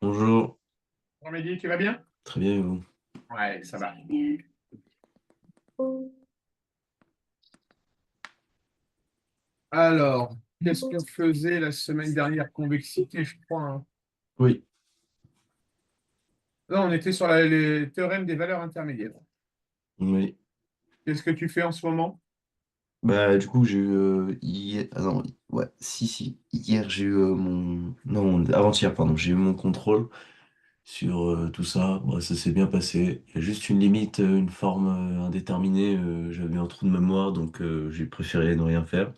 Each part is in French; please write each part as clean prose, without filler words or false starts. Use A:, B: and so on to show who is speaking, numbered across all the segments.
A: Bonjour,
B: Bonjour Mehdi, tu vas bien?
A: très bien et vous?
B: Ouais, ça va. Alors, qu'est-ce qu'on faisait la semaine dernière? Convexité, je crois, hein.
A: Oui,
B: Là, on était sur les théorèmes des valeurs intermédiaires.
A: oui.
B: Qu'est-ce que tu fais en ce moment?
A: Bah du coup j'ai eu hier... Ah non, ouais, si. Hier j'ai eu mon... Non, avant-hier, pardon, j'ai eu mon contrôle sur tout ça. Ouais, ça s'est bien passé. Il y a juste une limite, une forme indéterminée. J'avais un trou de mémoire, donc j'ai préféré ne rien faire.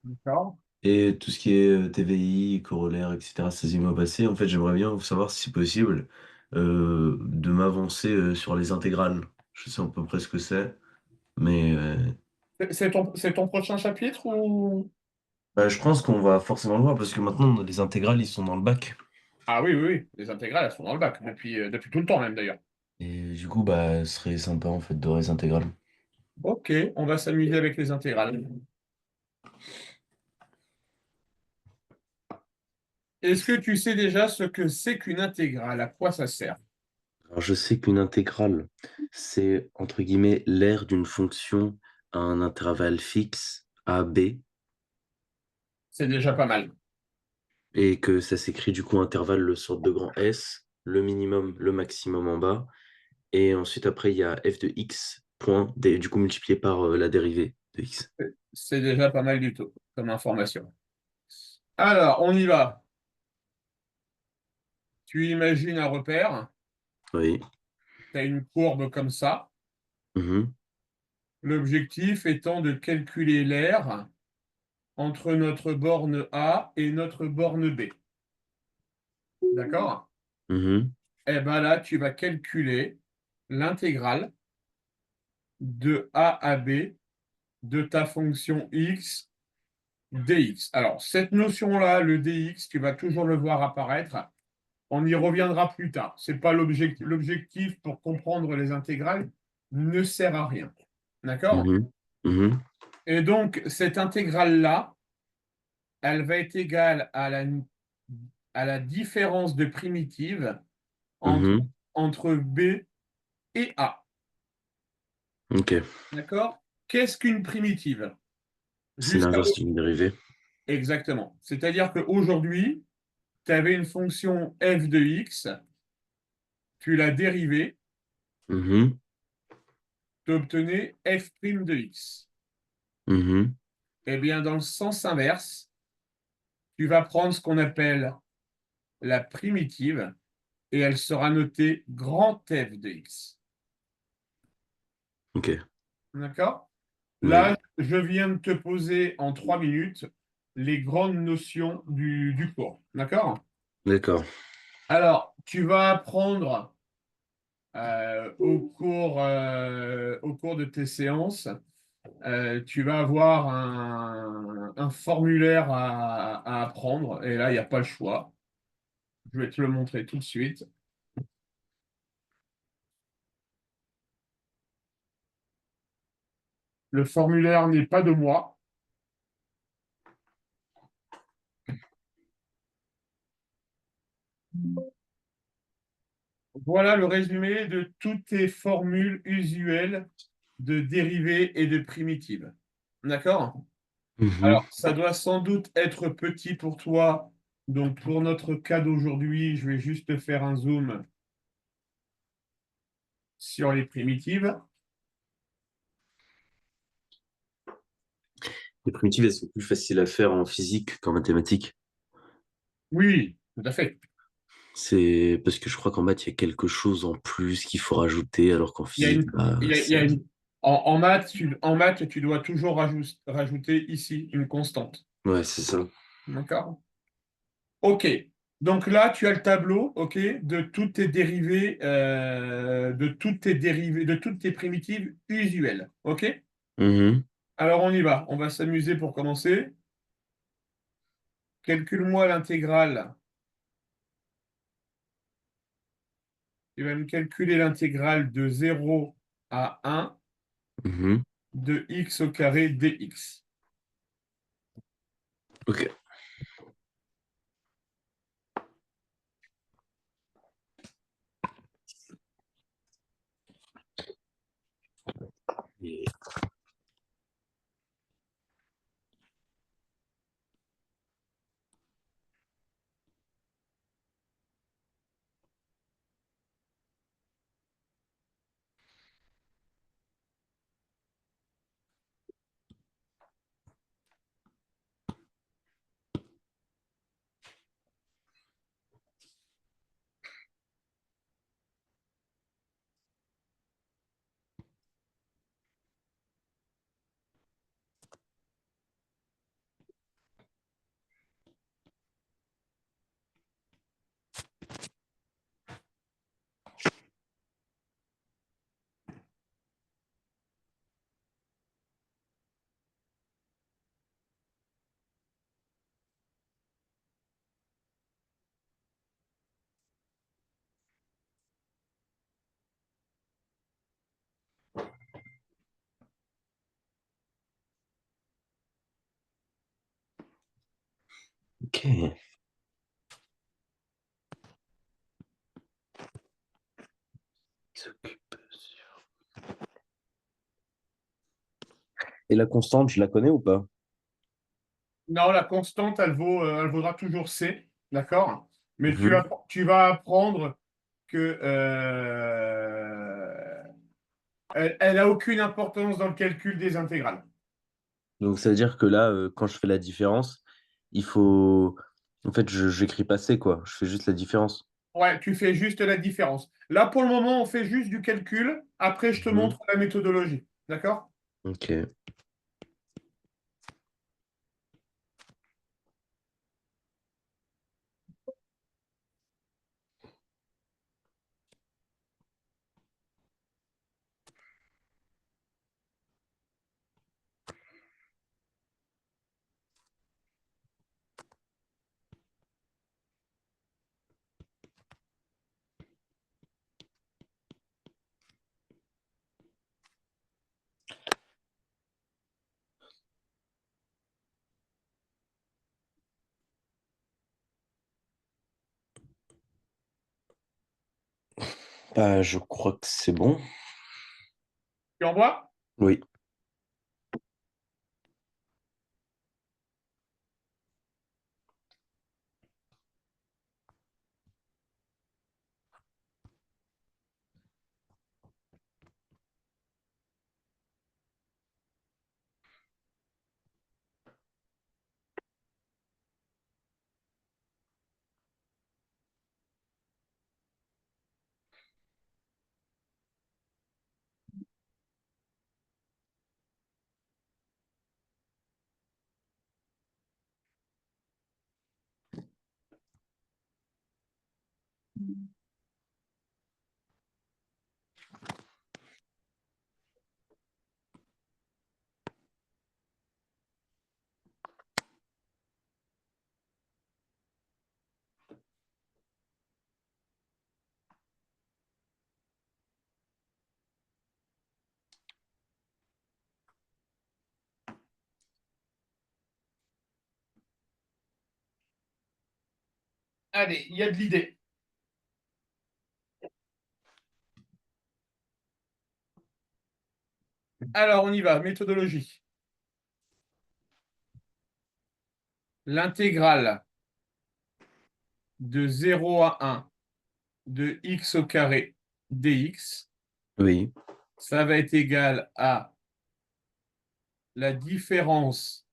B: D'accord.
A: Et tout ce qui est TVI, corollaire, etc., ça s'est bien passé. En fait, j'aimerais bien savoir si c'est possible de m'avancer sur les intégrales. Je sais à peu près ce que c'est. Mais
B: C'est ton prochain chapitre ou...
A: bah, je pense qu'on va forcément le voir parce que maintenant les intégrales ils sont dans le bac.
B: Ah oui, oui, oui. Les intégrales, elles sont dans le bac, depuis tout le temps même d'ailleurs.
A: Et du coup, bah, ce serait sympa en fait de les intégrales.
B: Ok, on va s'amuser avec les intégrales. Est-ce que tu sais déjà ce que c'est qu'une intégrale? À quoi ça sert?
A: Alors, je sais qu'une intégrale, c'est entre guillemets l'aire d'une fonction à un intervalle fixe, a, b,
B: C'est déjà pas mal.
A: et que ça s'écrit du coup intervalle le sorte de grand S, le minimum, le maximum en bas, et ensuite après il y a f de x, point, du coup multiplié par la dérivée de x.
B: C'est déjà pas mal du tout comme information. Alors, on y va. Tu imagines un repère,
A: Oui.
B: tu as une courbe comme ça.
A: Mhm.
B: L'objectif étant de calculer l'aire entre notre borne A et notre borne B. D'accord?
A: Mhm.
B: Et bien là, tu vas calculer l'intégrale de A à B de ta fonction x dx. Alors, cette notion-là, le dx, tu vas toujours le voir apparaître. On y reviendra plus tard. C'est pas l'objectif. L'objectif pour comprendre les intégrales ne sert à rien. D'accord?
A: Mhm. Mhm.
B: Et donc, cette intégrale-là, elle va être égale à la différence de primitive entre,
A: Mhm.
B: entre B et A.
A: Ok.
B: D'accord? Qu'est-ce qu'une primitive?
A: C'est
B: Jusqu'à
A: l'inverse d'une dérivée.
B: exactement. C'est-à-dire qu'aujourd'hui, tu avais une fonction f de x, tu l'as dérivée,
A: Mhm.
B: tu obtenais f' de x.
A: Mhm.
B: Eh bien, dans le sens inverse, tu vas prendre ce qu'on appelle la primitive et elle sera notée grand f de x.
A: Ok.
B: D'accord?
A: Oui.
B: Là, je viens de te poser en 3 minutes les grandes notions du cours. D'accord?
A: D'accord.
B: Alors, tu vas apprendre au cours de tes séances, tu vas avoir un formulaire à apprendre. Et là, il n'y a pas le choix. Je vais te le montrer tout de suite. Le formulaire n'est pas de moi. Voilà le résumé de toutes tes formules usuelles de dérivées et de primitives. D'accord?
A: Mhm.
B: Alors, ça doit sans doute être petit pour toi. Donc, pour notre cas d'aujourd'hui, je vais juste te faire un zoom sur les primitives.
A: Les primitives, elles sont plus faciles à faire en physique qu'en mathématiques.
B: Oui, tout à fait.
A: C'est parce que je crois qu'en maths, il y a quelque chose en plus qu'il faut rajouter, alors qu'en
B: Il y a
A: physique,
B: une,
A: bah,
B: il y a
A: c'est...
B: en maths, tu dois toujours rajouter ici une constante.
A: Ouais, c'est ça.
B: D'accord? OK. Donc là, tu as le tableau, OK, de toutes tes primitives usuelles. OK?
A: Mhm.
B: Alors on y va. On va s'amuser pour commencer. Calcule-moi l'intégrale. Tu vas me calculer l'intégrale de 0 à 1
A: Mhm.
B: de x au carré dx.
A: Ok. Ok. Il s'occupe. Et la constante, je la connais ou pas?
B: Non, la constante, elle vaudra toujours C, d'accord? Mais
A: Mhm.
B: tu vas apprendre que elle a aucune importance dans le calcul des intégrales.
A: Donc ça veut dire que là, quand je fais la différence, il faut. En fait, je j'écris pas C, quoi. Je fais juste la différence.
B: Ouais, tu fais juste la différence. Là, pour le moment, on fait juste du calcul. Après, je te
A: Mhm.
B: montre la méthodologie. D'accord?
A: Ok. Bah, je crois que c'est bon.
B: Tu envoies?
A: Oui.
B: Allez, il y a de l'idée. Alors, on y va. Méthodologie. L'intégrale de 0 à 1 de x au carré dx,
A: Oui.
B: ça va être égal à la différence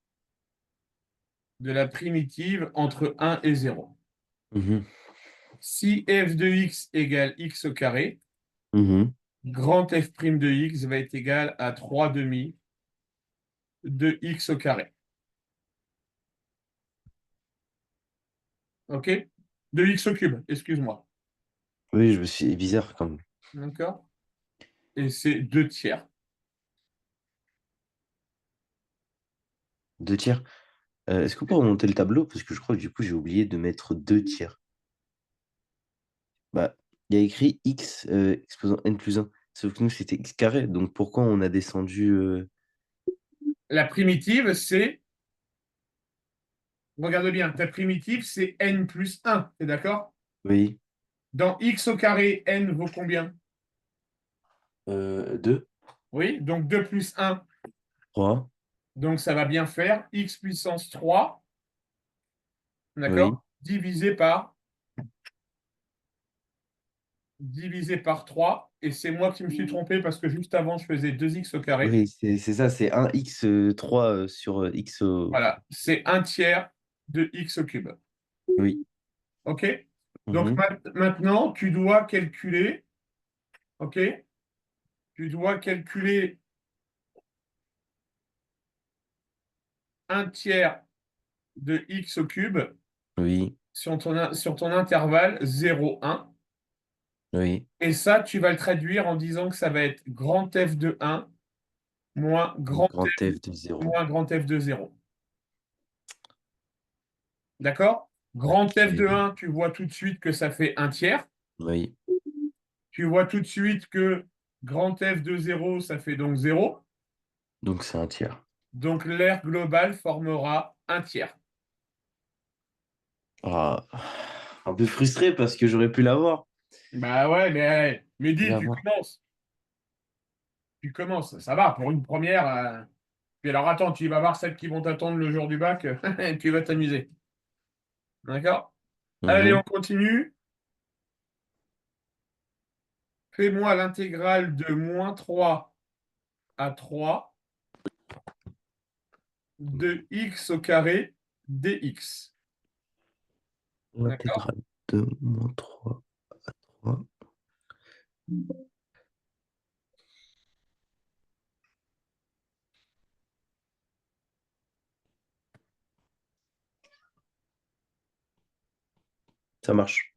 B: de la primitive entre 1 et 0.
A: Mhm.
B: Si f de x égale x au carré,
A: Mhm.
B: grand f' de x va être égal à 3 demi de x au carré. OK? De x au cube, excuse-moi.
A: Oui, je me suis. Bizarre quand même.
B: D'accord? Et c'est 2 tiers.
A: 2 tiers. Est-ce qu'on peut remonter le tableau? Parce que je crois que du coup, j'ai oublié de mettre 2 tiers. Bah, il y a écrit x exposant n+1. Sauf que nous, c'était x carré. Donc pourquoi on a descendu
B: La primitive, c'est, regarde bien, ta primitive, c'est n plus 1. T'es d'accord?
A: Oui.
B: Dans x au carré, n vaut combien?
A: 2.
B: Oui, donc 2 plus 1,
A: 3.
B: donc ça va bien faire x puissance 3,
A: Oui.
B: d'accord? Divisé par 3, et c'est moi qui me suis trompé parce que juste avant, je faisais 2x au carré.
A: Oui, c'est ça, c'est 1x3 sur x au.
B: Voilà, c'est un tiers de x au cube.
A: Oui.
B: OK? Donc
A: Mhm.
B: maintenant, tu dois calculer, OK? Tu dois calculer un tiers de x au cube
A: Oui.
B: sur ton intervalle 0, 1.
A: Oui.
B: Et ça, tu vas le traduire en disant que ça va être grand F de 1 moins
A: Donc grand F de 0.
B: grand F de 0. D'accord? Grand F de
A: Ok.
B: 1, tu vois tout de suite que ça fait un tiers.
A: Oui.
B: Tu vois tout de suite que grand F de 0, ça fait donc 0.
A: Donc c'est un tiers.
B: Donc l'aire globale formera un tiers.
A: Ah, un peu frustré parce que j'aurais pu l'avoir.
B: Bah ouais, mais Mehdi, tu
A: L'avoir.
B: commences. Tu commences. Ça va, pour une première. Puis alors attends, tu vas voir celles qui vont t'attendre le jour du bac, et tu vas t'amuser. D'accord? Allez, on
A: Mhm.
B: continue. Fais-moi l'intégrale de -3 à 3 de x au carré dx. D'accord?
A: L'intégrale de -3 à 3. Ça marche.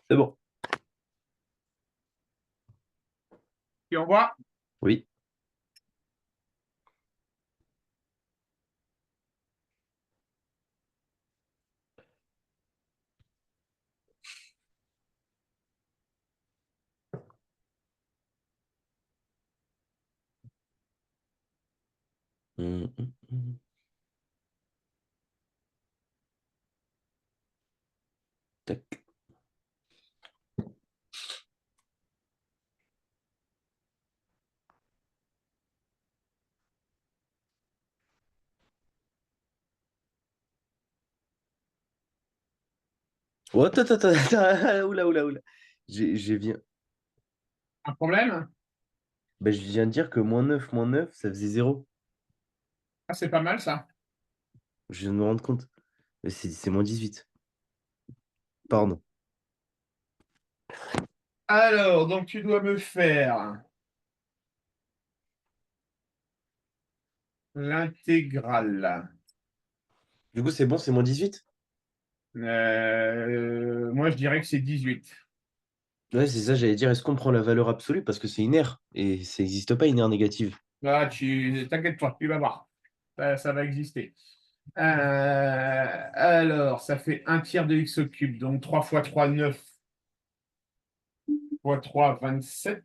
A: C'est bon.
B: Tu envoies?
A: Oui. Mhm. Tac. Oh, attends, attends, attends. Oula, oula, oula. J'ai viens...
B: Un problème?
A: Ben, je viens de dire que -9, ça faisait 0.
B: Ah, c'est pas mal ça.
A: Je viens de me rendre compte. Mais c'est -18. Pardon.
B: Alors, donc tu dois me faire l'intégrale.
A: Du coup, c'est bon, c'est -18.
B: Moi, je dirais que c'est 18.
A: Ouais, c'est ça, j'allais dire, est-ce qu'on prend la valeur absolue parce que c'est une aire et ça n'existe pas une aire négative.
B: Là, t'inquiète pas, tu vas voir. Ça va exister. Alors, ça fait un tiers de x au cube. Donc 3 fois 3, 9 fois 3, 27.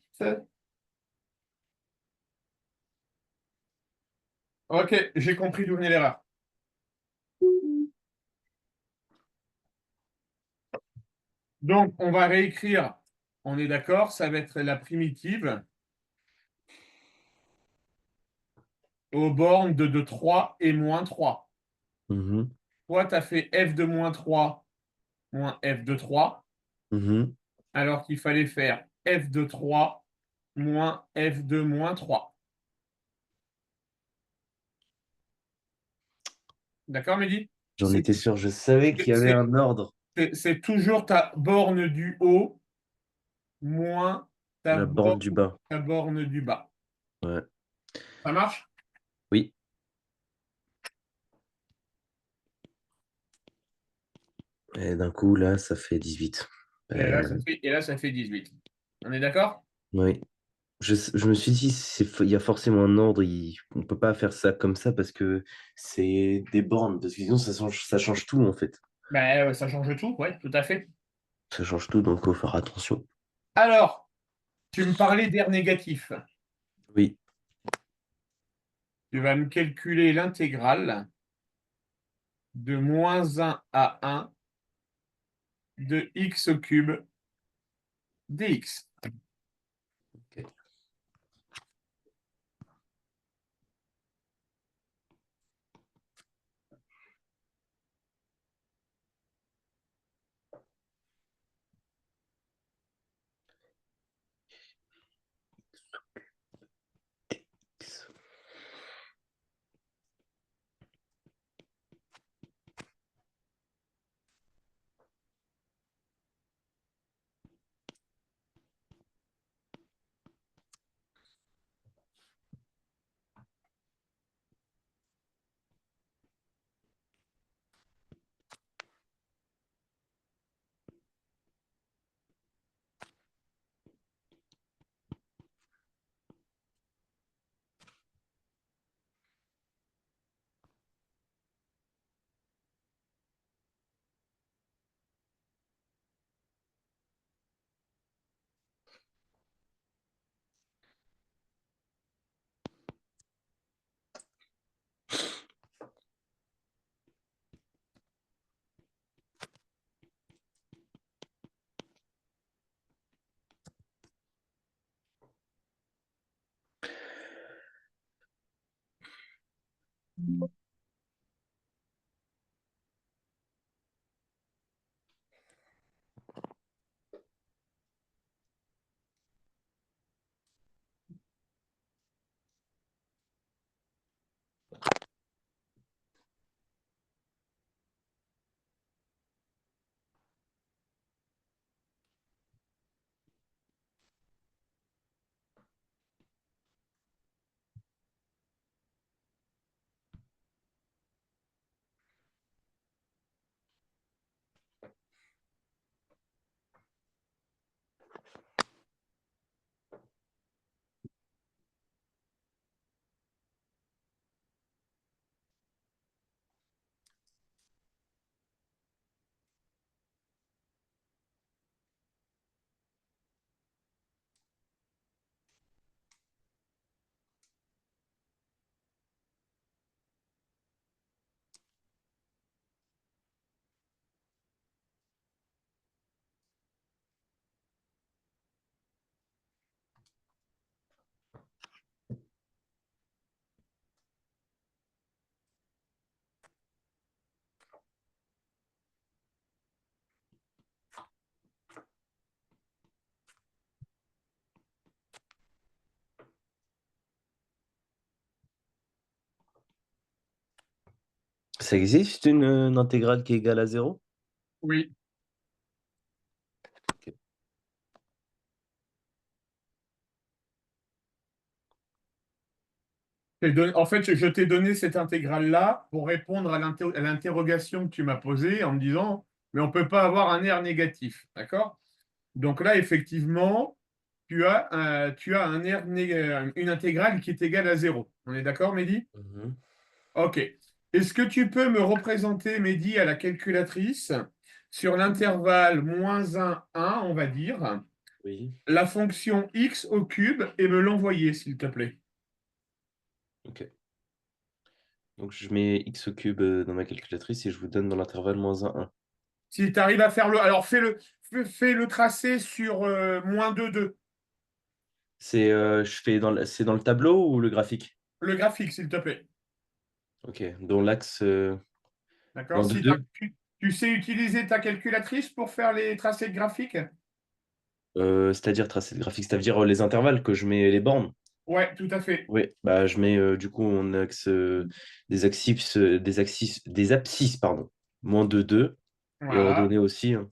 B: Ok, j'ai compris d'où venait l'erreur. Donc, on va réécrire. On est d'accord, ça va être la primitive aux bornes de 3 et -3.
A: Mhm,
B: Toi, tu as fait f de -3 moins f de 3,
A: mhm.
B: alors qu'il fallait faire f de 3 moins f de -3. D'accord, Mehdi?
A: J'en étais sûr, je savais qu'il y avait
B: C'est
A: un ordre.
B: c'est toujours ta borne du haut moins
A: La borne du bas.
B: ta borne du bas.
A: Ouais.
B: Ça marche?
A: Oui. Et d'un coup, là, ça fait 18.
B: Et là, ça fait 18. On est d'accord?
A: Oui. Je me suis dit, il y a forcément un ordre. On peut pas faire ça comme ça parce que c'est des bornes. Parce que sinon, ça change tout, en fait.
B: Ben, ça change tout, oui, tout à fait.
A: Ça change tout, donc faut faire attention.
B: Alors, tu me parlais d'air négatif.
A: Oui.
B: Tu vas me calculer l'intégrale de -1 à 1 de x au cube dx.
A: Ok. Ça existe une intégrale qui est égale à zéro.
B: Oui.
A: Ok.
B: En fait, je t'ai donné cette intégrale-là pour répondre à à l'interrogation que tu m'as posée en me disant, mais on ne peut pas avoir un R négatif. D'accord? Donc là, effectivement, tu as une intégrale qui est égale à zéro. On est d'accord, Mehdi?
A: Mhm.
B: OK. Est-ce que tu peux me représenter, Mehdi, à la calculatrice, sur l'intervalle -1, on va dire,
A: Oui.
B: la fonction x au cube et me l'envoyer, s'il te plaît?
A: Ok. Donc je mets x au cube dans ma calculatrice et je vous donne dans l'intervalle -1, 1.
B: Si tu arrives à faire le. Alors, fais le tracé sur -2,2.
A: C'est dans le tableau ou le graphique?
B: Le graphique, s'il te plaît.
A: Ok. Dans l'axe
B: D'accord?
A: dans 2, 2.
B: Tu sais utiliser ta calculatrice pour faire les tracés de graphique?
A: C'est-à-dire tracer le graphique, c'est-à-dire les intervalles que je mets les bornes.
B: Ouais, tout à fait.
A: Oui, bah, je mets du coup on axe des abscisses, pardon. Moins de 2 et
B: Voilà.
A: ordonné aussi, hein.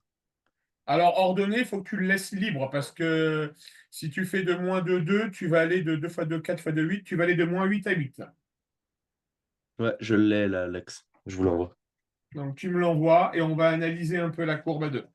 B: Alors, ordonné, il faut que tu le laisses libre parce que si tu fais de moins de 2, tu vas aller de 2 fois 2, 4 fois 2, 8, tu vas aller de moins 8 à 8.
A: Ouais, je l'ai là, l'axe. Je vous l'envoie.
B: Donc, tu me l'envoies et on va analyser un peu la courbe à 2.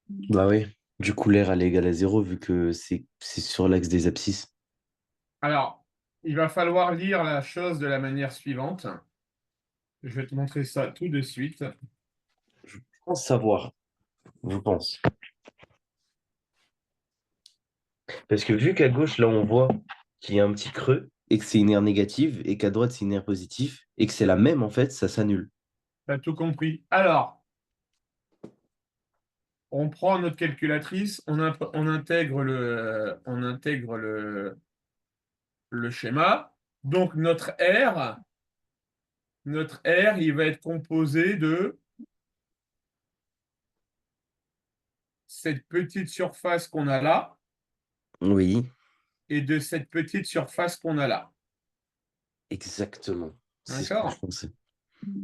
A: Bah oui. Du coup, l'air elle est égale à 0 vu que c'est sur l'axe des abscisses.
B: Alors, il va falloir lire la chose de la manière suivante. Je vais te montrer ça tout de suite.
A: Je pense savoir, je pense. Parce que vu qu'à gauche, là, on voit qu'il y a un petit creux et que c'est une aire négative et qu'à droite, c'est une aire positive et que c'est la même, en fait, ça s'annule.
B: Tu as tout compris. Alors, on prend notre calculatrice, on intègre le schéma. Donc, notre R, il va être composé de cette petite surface qu'on a là
A: Oui,
B: et de cette petite surface qu'on a là.
A: exactement. C'est ce que je
B: D'accord?
A: pensais.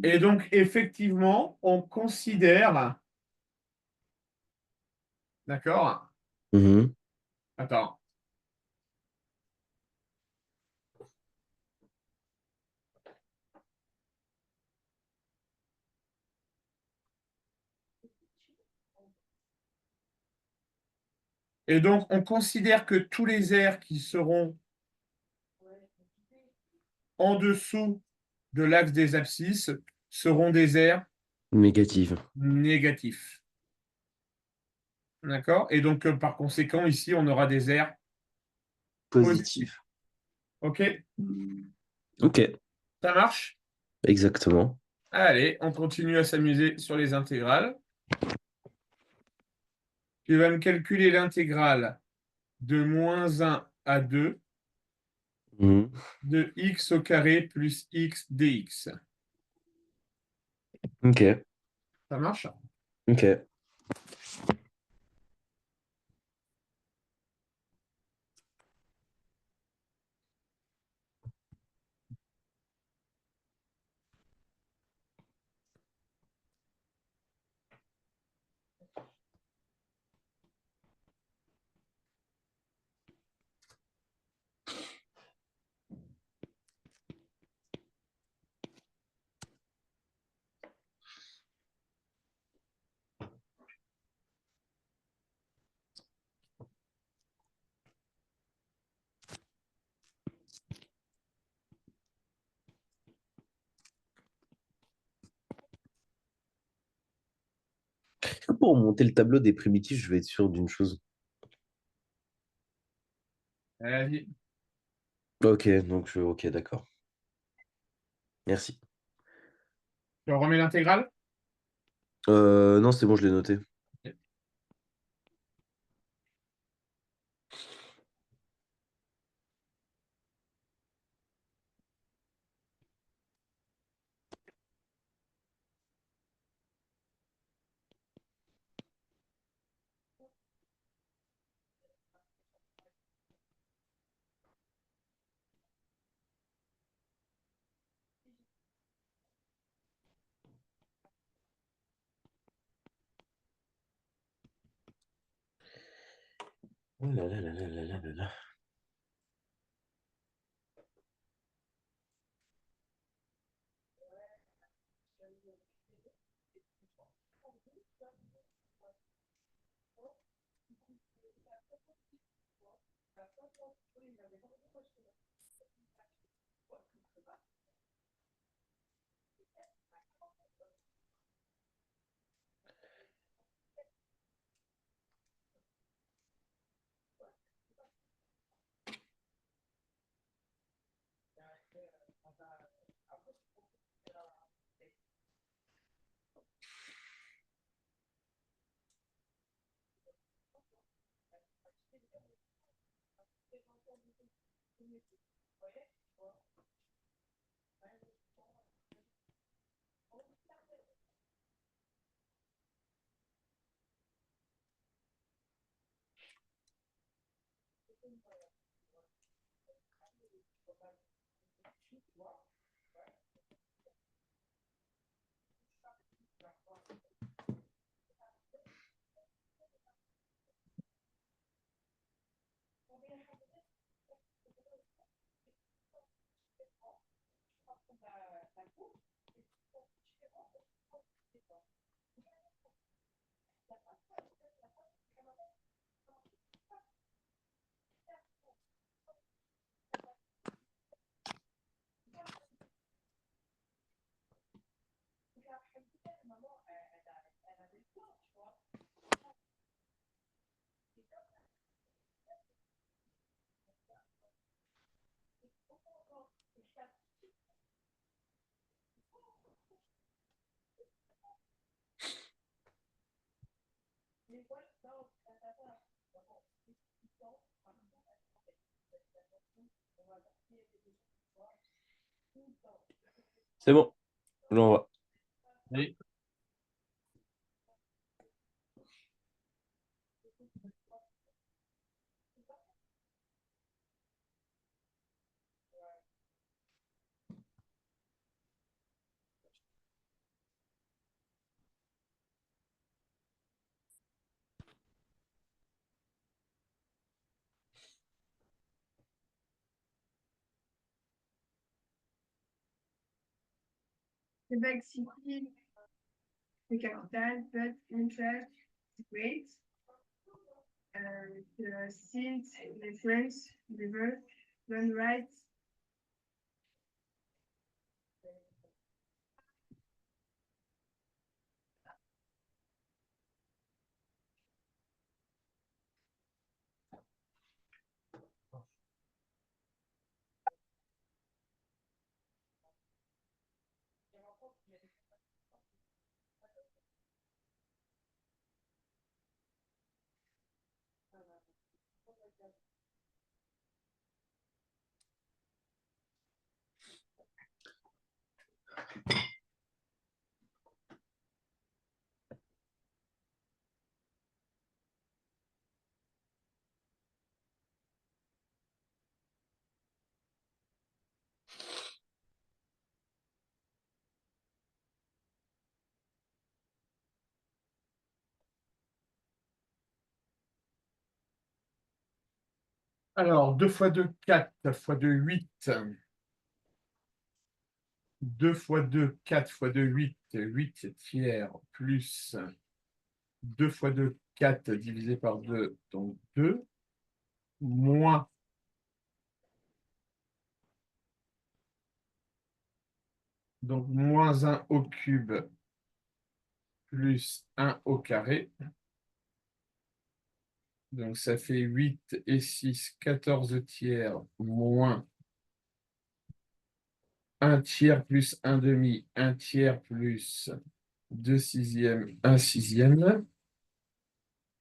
B: Et donc, effectivement, on considère, d'accord?
A: Mhm.
B: Attends. Et donc, on considère que tous les airs qui seront en dessous de l'axe des abscisses seront des airs
A: Négative.
B: négatifs. D'accord? Et donc, par conséquent, ici, on aura des airs positifs.
A: Positif.
B: OK?
A: Ok,
B: Ça marche?
A: exactement.
B: Allez, on continue à s'amuser sur les intégrales. Tu vas me calculer l'intégrale de moins 1 à 2
A: Mhm.
B: de x au carré plus x dx.
A: Ok,
B: Ça marche?
A: ok. Pour monter le tableau des primitifs, je vais être sûr d'une chose.
B: Vas-y.
A: Ok, ok, d'accord. Merci.
B: Tu remets l'intégrale?
A: Non, c'est bon, je l'ai noté. Oh là là là là là là là là. C'est bon, je l'envoie.
B: Oui.
C: Quebec City, the capital, but interest rates, the Saint, the French River, run right. Alors, 2 fois 2, 4 fois 2, 8. 2 fois 2, 4 fois 2, 8. 8 tiers plus 2 fois 2, 4 divisé par 2, donc 2, moins donc moins 1 au cube plus 1 au carré. Donc ça fait 8 et 6, 14 tiers moins 1 tiers plus 1 demi, 1 tiers plus 2 sixièmes, 1 sixième.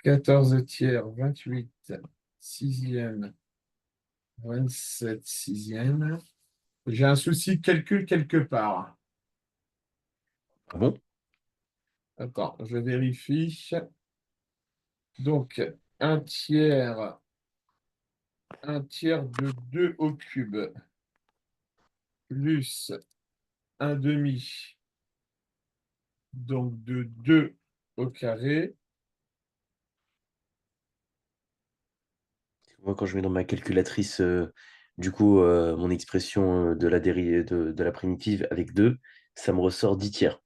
C: 14 tiers, 28 sixième, 27 sixième. J'ai un souci de calcul quelque part.
A: Ah bon?
B: Attends, je vérifie. Donc, un tiers de 2 au cube plus un demi, donc de 2 au carré.
A: Moi, quand je mets dans ma calculatrice, mon expression de la de la primitive avec 2, ça me ressort 10 tiers.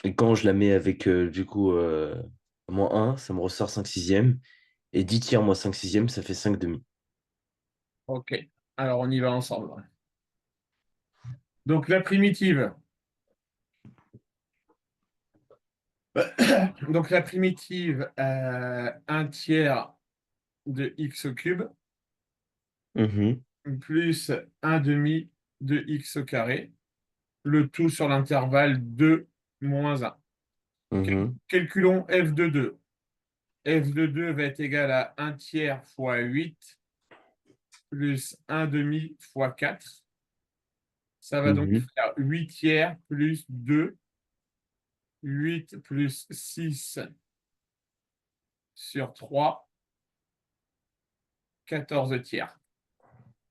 A: Et quand je la mets avec, moins 1, ça me ressort 5 sixièmes. Et 10 tiers moins 5 sixièmes, ça fait 5 demi.
B: Ok, alors on y va ensemble. Donc, la primitive. Donc, la primitive, 1 tiers de x au cube
A: Mhm,
B: plus un demi de x au carré, le tout sur l'intervalle 2 moins 1.
A: mhm.
B: Calculons f de 2. f de 2 va être égal à 1 tiers fois 8 plus 1 demi fois 4. Ça va donc
A: Mhm.
B: faire 8 tiers plus 2. 8 plus 6 sur 3, 14 tiers.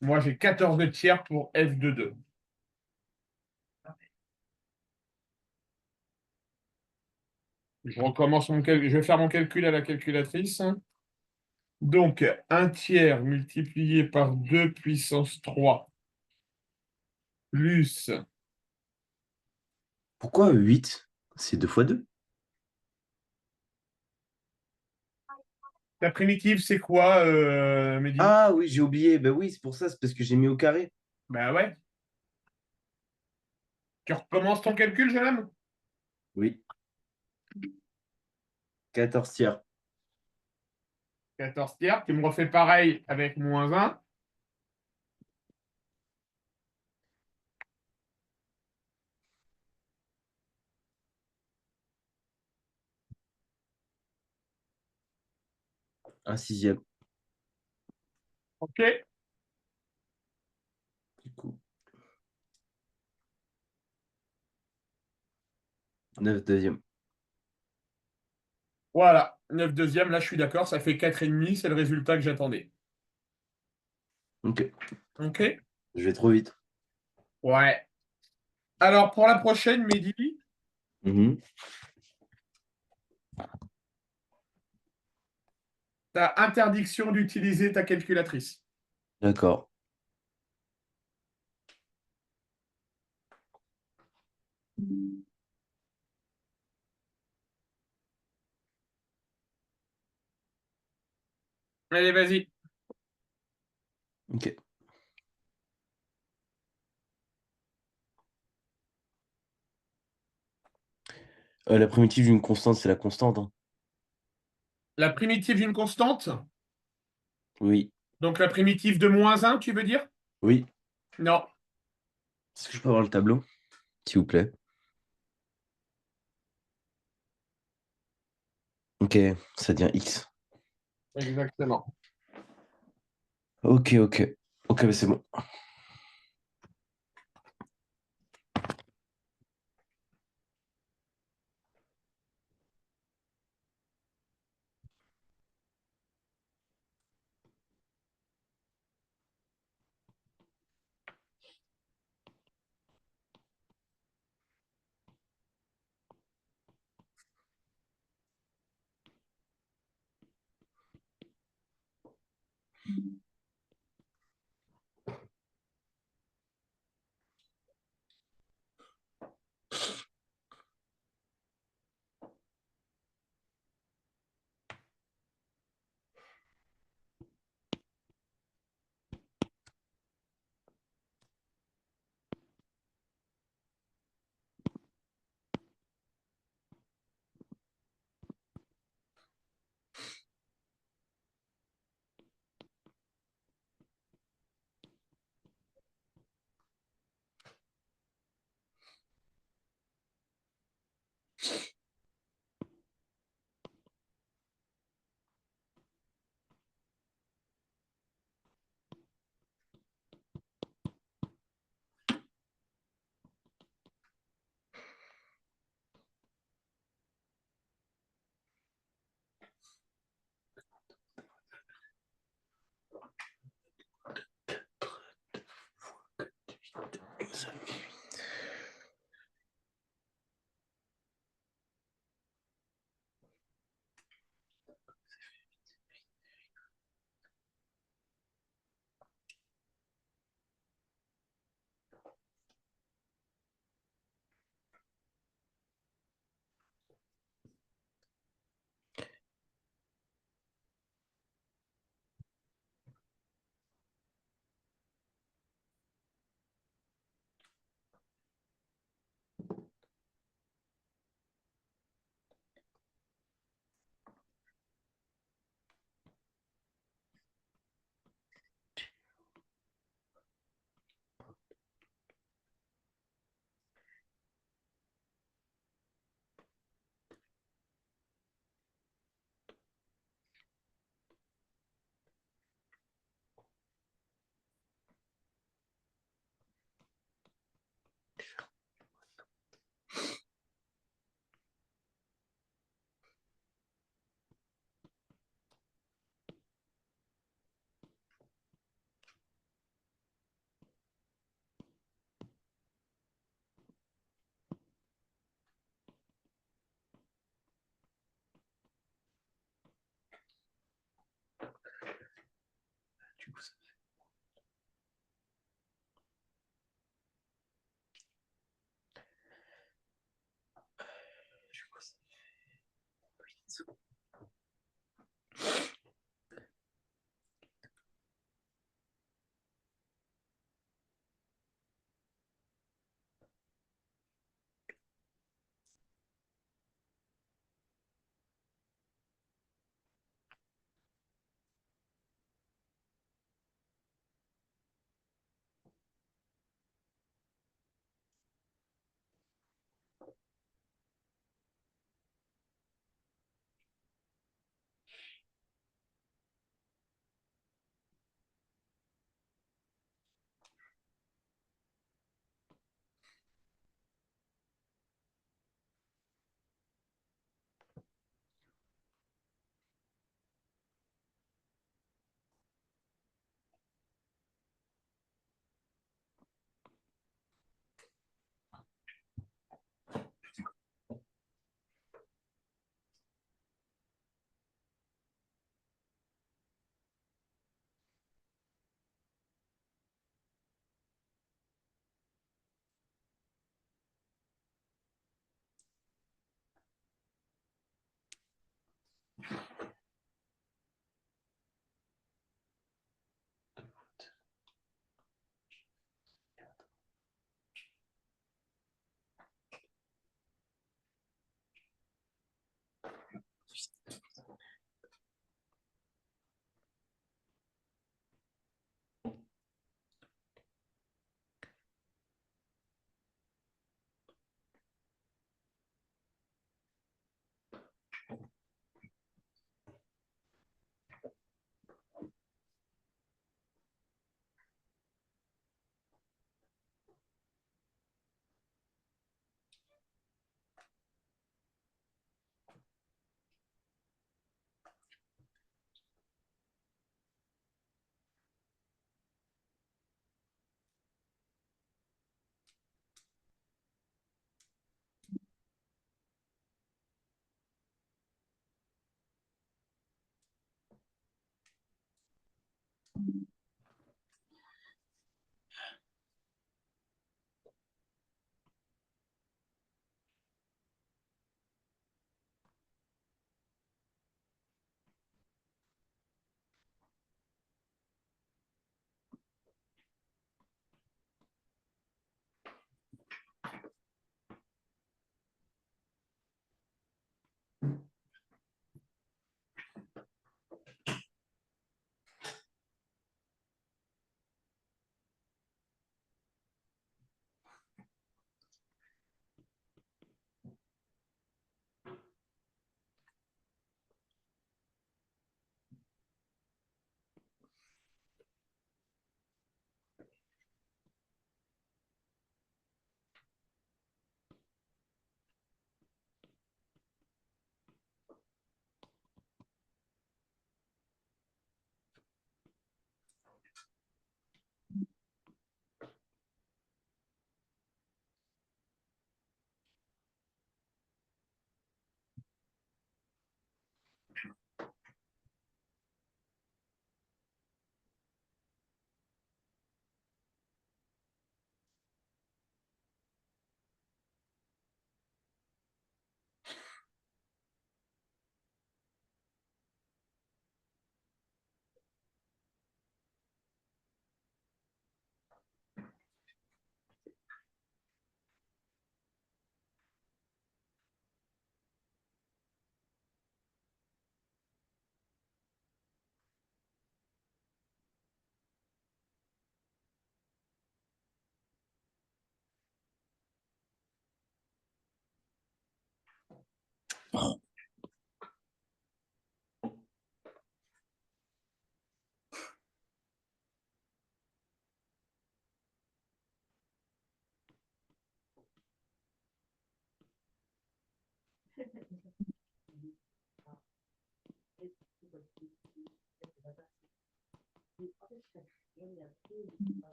B: Moi, j'ai 14 tiers pour f de 2. Je recommence je vais faire mon calcul à la calculatrice. Donc, 1 tiers multiplié par 2 puissance 3 plus
A: Pourquoi 8? C'est 2 fois 2.
B: la primitive, c'est quoi, Mehdi?
A: Ah oui, j'ai oublié. Ben oui, c'est pour ça, c'est parce que j'ai mis au carré.
B: Bah ouais. Tu recommences ton calcul, jeune homme?
A: Oui, 14 tiers.
B: 14 tiers. Tu me refais pareil avec moins 1.
A: Un sixième.
B: OK?
A: Du coup, 9 deuxième.
B: Voilà. 9 deuxièmes, là, je suis d'accord. Ça fait 4,5. C'est le résultat que j'attendais.
A: Ok,
B: OK?
A: je vais trop vite.
B: Ouais. Alors, pour la prochaine, Mehdi,
A: Mhm.
B: tu as interdiction d'utiliser ta calculatrice.
A: D'accord.
B: Allez, vas-y.
A: Ok. La primitive d'une constante, c'est la constante, hein.
B: La primitive d'une constante.
A: Oui.
B: Donc, la primitive de moins 1, tu veux dire?
A: Oui.
B: Non.
A: Est-ce que je peux avoir le tableau, s'il vous plaît? Ok, ça devient X.
B: Exactement.
A: Ok, ok. Ok, mais c'est bon.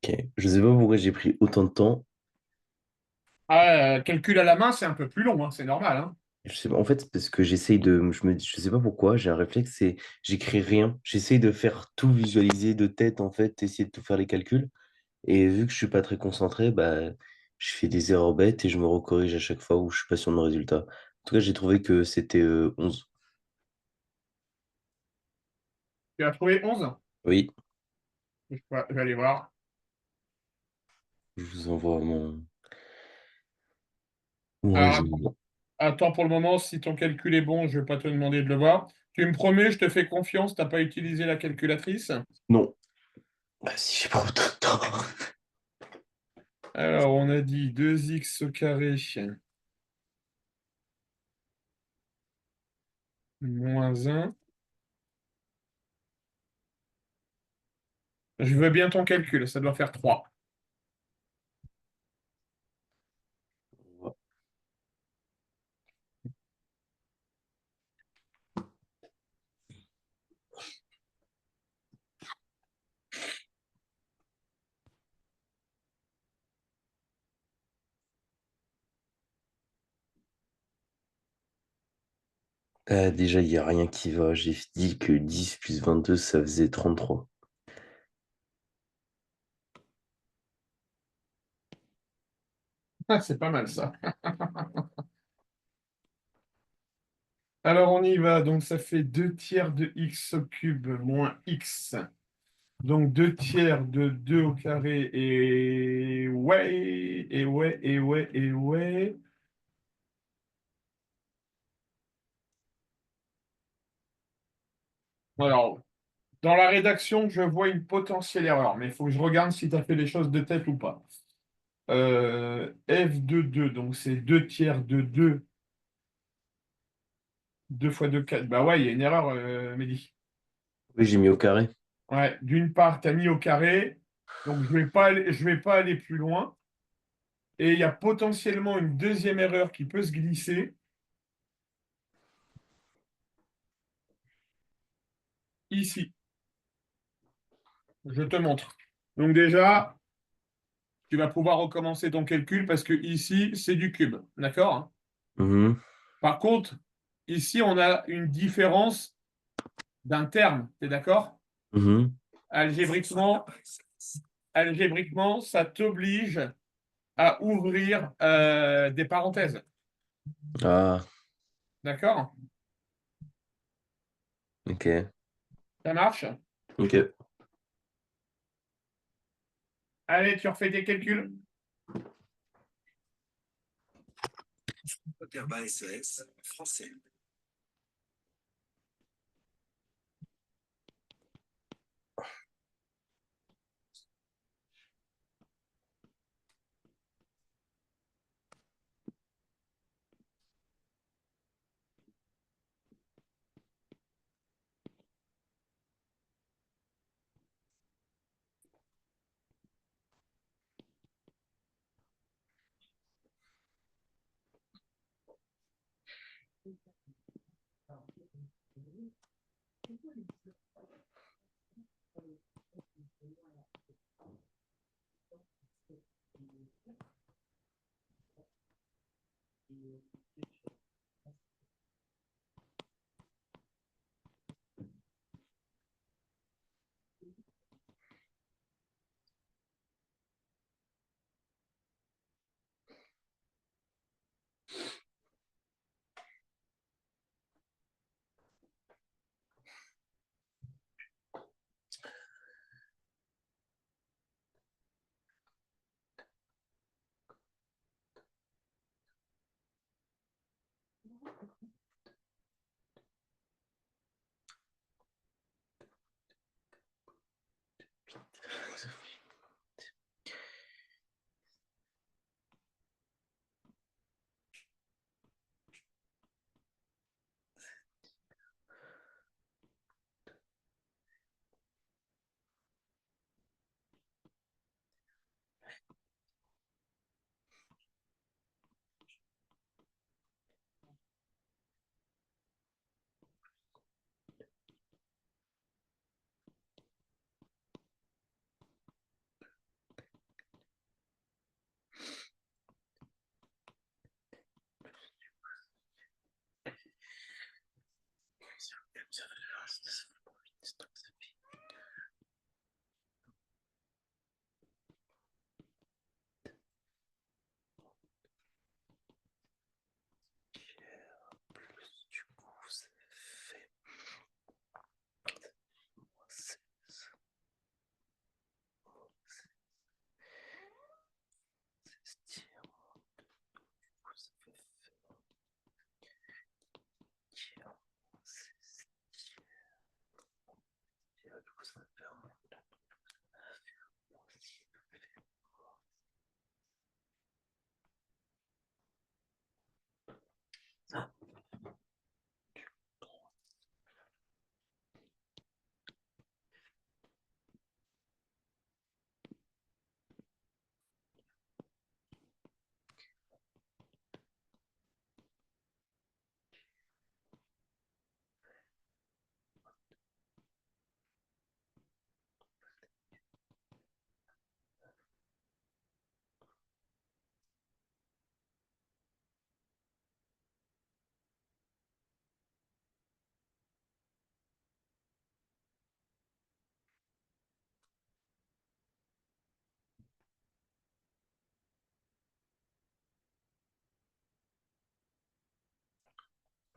A: Ok. Je sais pas pourquoi j'ai pris autant de temps.
B: Ah, calcul à la main, c'est un peu plus long, hein, c'est normal, hein.
A: Je sais pas, en fait, parce que j'essaye de. Je sais pas pourquoi, j'ai un réflexe, c'est j'écris rien. J'essaye de faire tout visualiser de tête, en fait, essayer de tout faire les calculs. Et vu que je suis pas très concentré, bah, je fais des erreurs bêtes et je me recorrige à chaque fois où je suis pas sur mon résultat. En tout cas, j'ai trouvé que c'était 11.
B: Tu as trouvé 11?
A: Oui,
B: Je vais aller voir.
A: je vous envoie mon
B: Alors,
A: raisonnement.
B: attends pour le moment, si ton calcul est bon, je ne vais pas te demander de le voir. Tu me promets, je te fais confiance, tu n'as pas utilisé la calculatrice.
A: Non. Bah, si j'ai pas autant de temps.
B: Alors, on a dit 2x au carré moins 1. Je veux bien ton calcul, ça doit faire 3.
A: Déjà, il n'y a rien qui va. J'ai dit que 10 plus 22 ça faisait 33.
B: Ah, c'est pas mal ça. Alors, on y va. Donc, ça fait 2 tiers de x au cube moins x. Donc 2 tiers de 2 au carré et ouais, et ouais, et ouais, et ouais. Alors, dans la rédaction, je vois une potentielle erreur, mais il faut que je regarde si tu as fait les choses de tête ou pas. F de 2, donc c'est 2 tiers de 2, 2 fois 2, 4. Bah ouais, il y a une erreur, Mehdi.
A: Oui, j'ai mis au carré.
B: Ouais, d'une part, tu as mis au carré, donc je vais pas aller plus loin. Et il y a potentiellement une deuxième erreur qui peut se glisser ici. Je te montre. Donc déjà, tu vas pouvoir recommencer ton calcul parce que ici, c'est du cube. D'accord?
A: Mhm,
B: Par contre, ici, on a une différence d'un terme. Tu es d'accord?
A: mhm.
B: Algébriquement, algébriquement, ça t'oblige à ouvrir des parenthèses.
A: Ah,
B: D'accord?
A: ok.
B: Ça marche?
A: Ok.
B: Allez, tu refais tes calculs.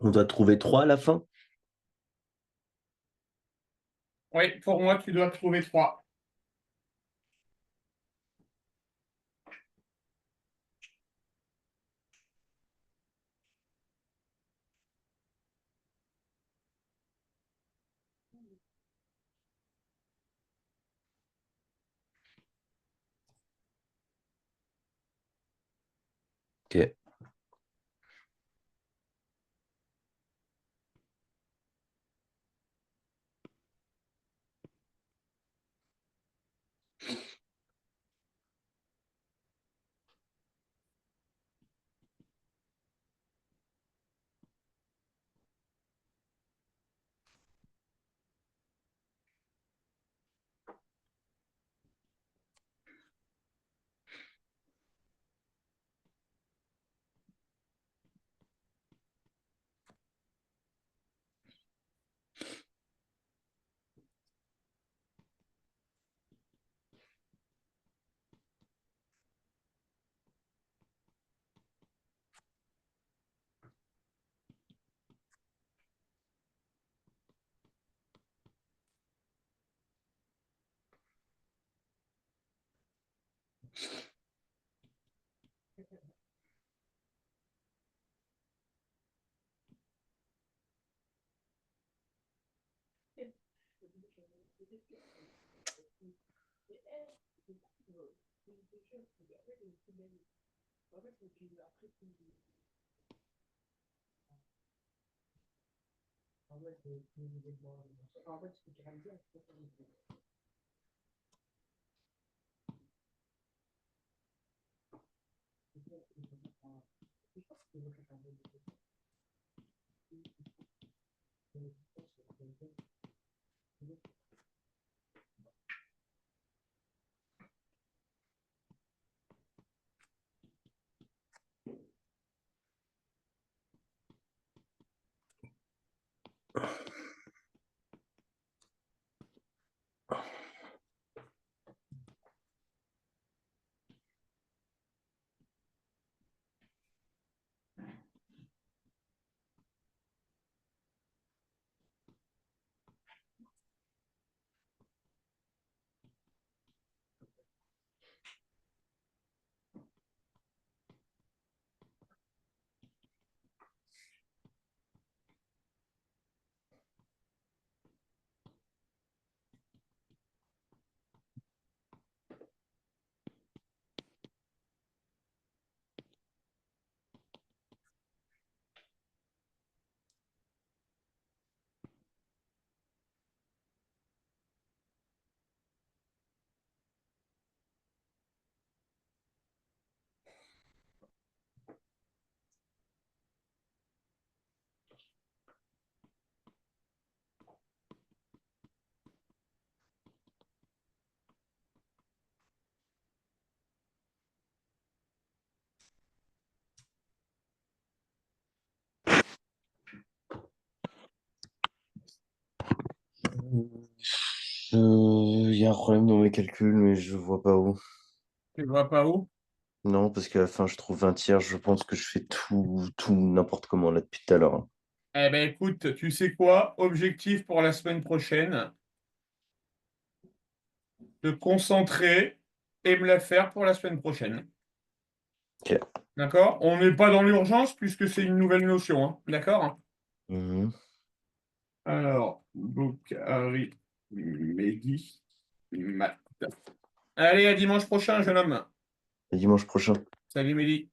A: On doit trouver 3 à la fin?
B: Oui, pour moi, tu dois trouver 3.
A: Ok. Il y a un problème dans mes calculs, mais je vois pas où.
B: Tu ne vois pas où?
A: Non, parce qu'à la fin, je trouve 20 tiers. Je pense que je fais tout n'importe comment là depuis tout à l'heure, hein.
B: Eh ben écoute, tu sais quoi? Objectif pour la semaine prochaine, te concentrer et me la faire pour la semaine prochaine.
A: Ok.
B: D'accord? On n'est pas dans l'urgence puisque c'est une nouvelle notion, hein. D'accord?
A: Mhm.
B: Alors, Bokhari, Mehdi, Math. Allez, à dimanche prochain, jeune homme.
A: À dimanche prochain.
B: Salut, Mehdi.